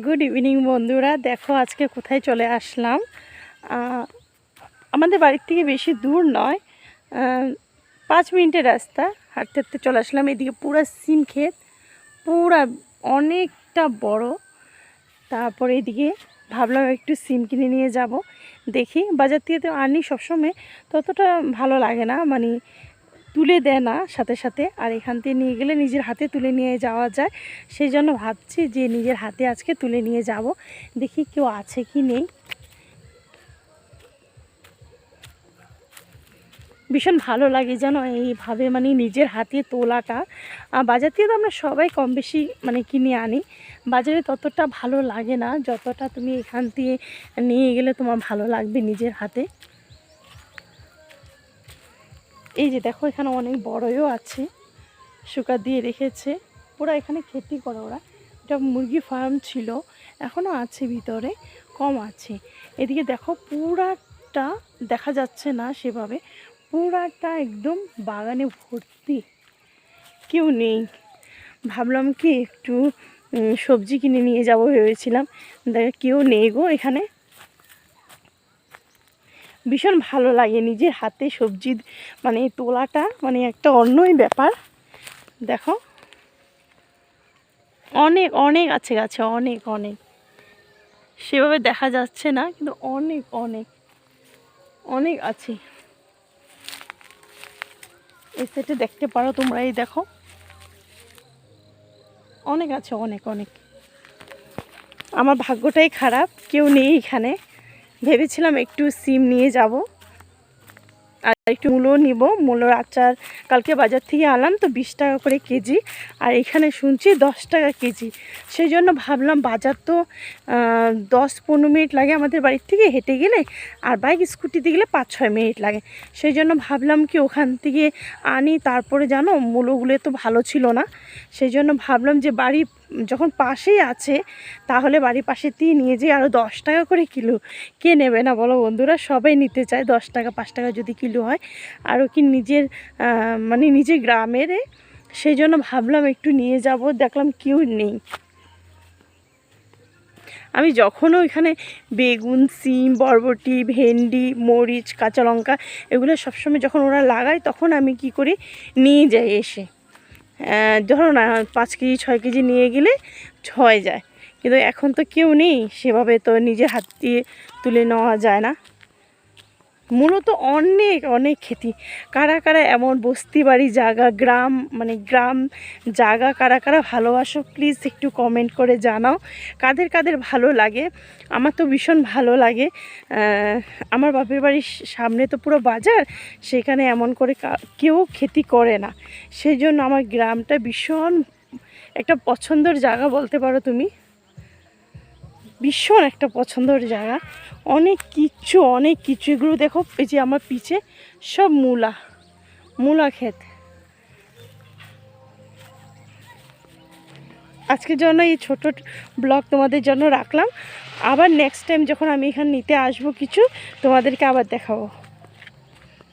Good evening বন্ধুরা, দেখো আজকে কোথায় চলে আসলাম। আমাদের বাড়ির থেকে বেশি দূর নয়, 5 মিনিটের রাস্তা। হাঁটতে হাঁটতে চলে আসলাম। এদিকে পুরো সিম ক্ষেত, পুরা অনেকটা বড়। তারপরে এদিকে ভাবলাম একটু সিম কিনে নিয়ে যাব। দেখি বাজার থেকে তো আনি সবসময়, ততটা ভালো লাগে না, মানে তুলে দেয় না সাথে সাথে। আর এখান থেকে নিয়ে গেলে নিজের হাতে তুলে নিয়ে যাওয়া যায়। সেই জন্য ভাবছি যে নিজের হাতে আজকে তুলে নিয়ে যাব। দেখি কেউ আছে কি নেই। ভীষণ ভালো লাগে যেন এইভাবে, মানে নিজের হাতে তোলাটা। বাজার থেকে তো আমরা সবাই কম বেশি মানে কিনে আনি, বাজারে ততটা ভালো লাগে না যতটা তুমি এখান থেকে নিয়ে গেলে তোমার ভালো লাগবে নিজের হাতে। এই যে দেখো, এখানে অনেক বড়ও আছে, শুকা দিয়ে রেখেছে। পুরো এখানে খেতি করে ওরা। এটা মুরগি ফার্ম ছিল, এখনও আছে, ভিতরে কম আছে। এদিকে দেখো পুরাটা দেখা যাচ্ছে না সেভাবে, পুরাটা একদম বাগানে ভর্তি, কেউ নেই। ভাবলাম কি একটু সবজি কিনে নিয়ে যাব ভেবেছিলাম, দেখ কেউ নেই গো এখানে। ভীষণ ভালো লাগে নিজের হাতে সবজি মানে তোলাটা, মানে একটা অন্যই ব্যাপার। দেখো অনেক অনেক আছে গাছে, অনেক অনেক, সেভাবে দেখা যাচ্ছে না কিন্তু অনেক অনেক অনেক আছে। এই সাইডে দেখতে পারো তোমরা, এই দেখো অনেক আছে, অনেক অনেক। আমার ভাগ্যটাই খারাপ, কেউ নেই এখানে। ভেবেছিলাম একটু সিম নিয়ে যাব আর একটু মূলো নিব। মূলোর আচার কালকে বাজার থেকে আনলাম তো 20 টাকা করে কেজি, আর এখানে শুনছি 10 টাকা কেজি। সেই জন্য ভাবলাম বাজার তো 10-15 মিনিট লাগে আমাদের বাড়ির থেকে হেঁটে গেলে, আর বাইক স্কুটিতে গেলে 5-6 মিনিট লাগে। সেই জন্য ভাবলাম কি ওখান থেকে আনি। তারপরে জানো মূলোগুলো তো ভালো ছিল না, সেই জন্য ভাবলাম যে বাড়ি যখন পাশেই আছে তাহলে বাড়ির পাশে দিয়ে নিয়ে যাই। আরও 10 টাকা করে কিলো, কে নেবে না বলো বন্ধুরা? সবাই নিতে চায়। 10 টাকা 5 টাকা যদি কিলো হয়, আরও কি নিজের মানে নিজের গ্রামের। সেই জন্য ভাবলাম একটু নিয়ে যাব, দেখলাম কেউ নেই। আমি যখনও এখানে বেগুন, সিম, বরবটি, ভেন্ডি, মরিচ, কাঁচা লঙ্কা এগুলো সবসময় যখন ওরা লাগায় তখন আমি কি করি, নিয়ে যাই এসে। ধরো না 5 কেজি 6 কেজি নিয়ে গেলে হয়ে যায়। কিন্তু এখন তো কেউ নেই সেভাবে, তো নিজের হাত দিয়ে তুলে নেওয়া যায় না। মূলত অনেক অনেক খেতি। কারা কারা এমন বস্তি বাড়ি জায়গা, গ্রাম মানে গ্রাম জায়গা কারা কারা ভালোবাসো প্লিজ একটু কমেন্ট করে জানাও, কাদের কাদের ভালো লাগে। আমার তো ভীষণ ভালো লাগে। আমার বাপের বাড়ির সামনে তো পুরো বাজার, সেখানে এমন করে কেউ খেতি করে না। সেই জন্য আমার গ্রামটা ভীষণ একটা পছন্দের জায়গা বলতে পারো তুমি, ভীষণ একটা পছন্দের জায়গা। অনেক কিছু অনেক কিছু, এগুলো দেখো এই যে আমার পিছে সব মূলা ক্ষেত। আজকের জন্য এই ছোট ব্লগ তোমাদের জন্য রাখলাম। আবার নেক্সট টাইম যখন আমি এখানে নিতে আসবো কিছু, তোমাদেরকে আবার দেখাবো।